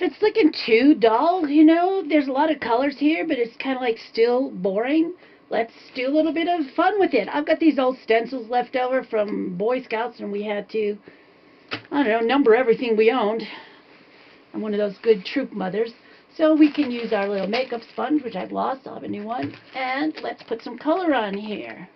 if it's looking too dull, you know, there's a lot of colors here, but it's kind of like still boring. Let's do a little bit of fun with it. I've got these old stencils left over from Boy Scouts, and we had to, I don't know, number everything we owned. I'm one of those good troop mothers. So we can use our little makeup sponge, which I've lost. I'll have a new one. And let's put some color on here.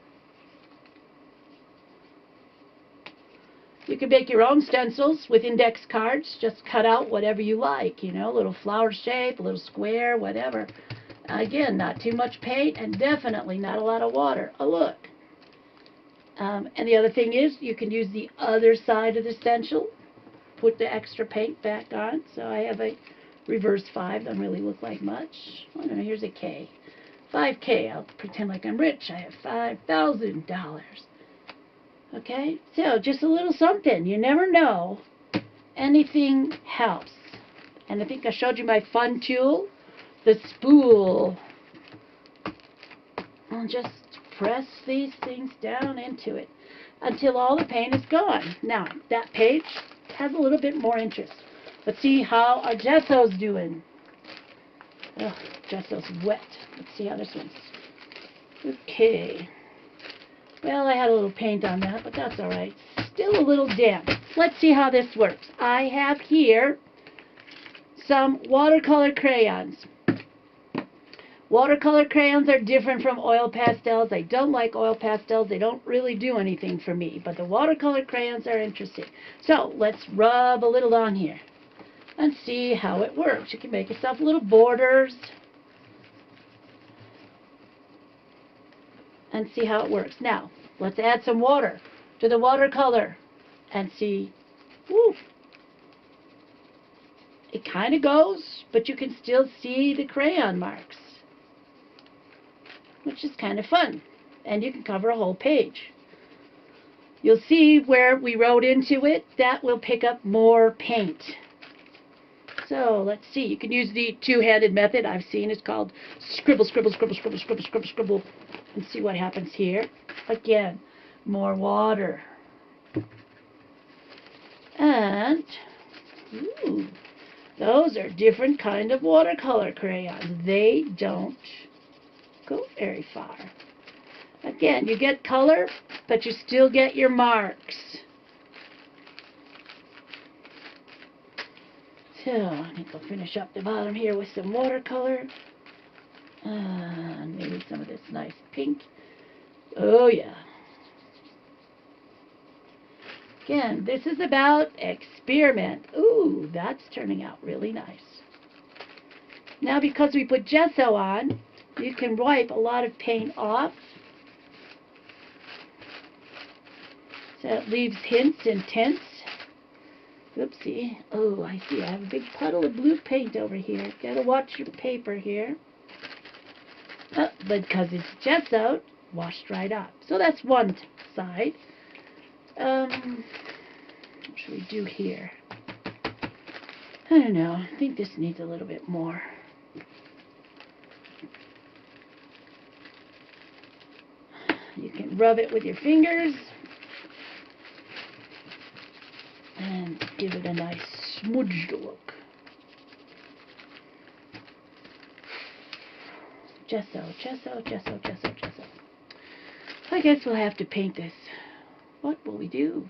You can make your own stencils with index cards. Just cut out whatever you like, you know, a little flower shape, a little square, whatever. Again, not too much paint and definitely not a lot of water. Oh, look. And the other thing is you can use the other side of the stencil. Put the extra paint back on. So I have a reverse 5. Doesn't really look like much. I don't know, here's a K. 5K. I'll pretend like I'm rich. I have $5,000. Okay, so just a little something. You never know. Anything helps. And I think I showed you my fun tool, the spool. I'll just press these things down into it until all the paint is gone. Now, that page has a little bit more interest. Let's see how our gesso's doing. Oh, gesso's wet. Let's see how this one's. Okay. Well, I had a little paint on that, but that's all right. Still a little damp. Let's see how this works. I have here some watercolor crayons. Watercolor crayons are different from oil pastels. I don't like oil pastels. They don't really do anything for me, but the watercolor crayons are interesting. So let's rub a little on here and see how it works. You can make yourself little borders and see how it works. Now, let's add some water to the watercolor and see. Woo! It kind of goes, but you can still see the crayon marks, which is kind of fun. And you can cover a whole page. You'll see where we wrote into it, that will pick up more paint. So let's see. You can use the two-handed method I've seen. It's called scribble, scribble, scribble, scribble, scribble, scribble, scribble. And see what happens here. Again, more water. And, ooh, those are different kind of watercolor crayons. They don't go very far. Again, you get color, but you still get your marks. So, I think I'll finish up the bottom here with some watercolor. And maybe some of this nice pink. Oh, yeah. Again, this is about experiment. Ooh, that's turning out really nice. Now, because we put gesso on, you can wipe a lot of paint off. So it leaves hints and tints. Oopsie. Oh, I see. I have a big puddle of blue paint over here. Gotta watch your paper here. Oh, because it's gesso, washed right off. So that's one side. What should we do here? I don't know. I think this needs a little bit more. You can rub it with your fingers and give it a nice smudged look. Gesso, gesso, gesso, gesso, gesso. I guess we'll have to paint this. What will we do?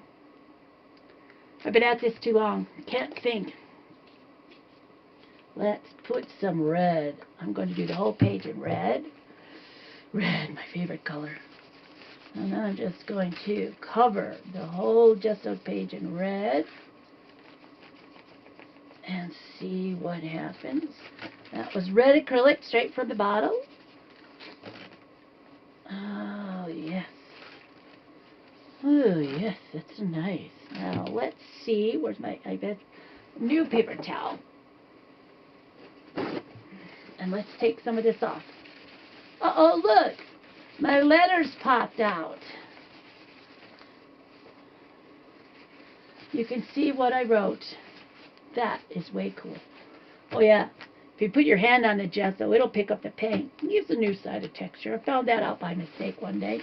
I've been at this too long. Can't think. Let's put some red. I'm going to do the whole page in red. Red, my favorite color. And I'm just going to cover the whole gesso page in red. And see what happens. That was red acrylic straight from the bottle. Oh, yes. Oh, yes, that's nice. Now, let's see. Where's my, I bet, new paper towel. And let's take some of this off. Uh-oh, look. My letters popped out. You can see what I wrote. That is way cool. Oh, yeah. If you put your hand on the gesso, it'll pick up the paint. It gives a new side of texture. I found that out by mistake one day.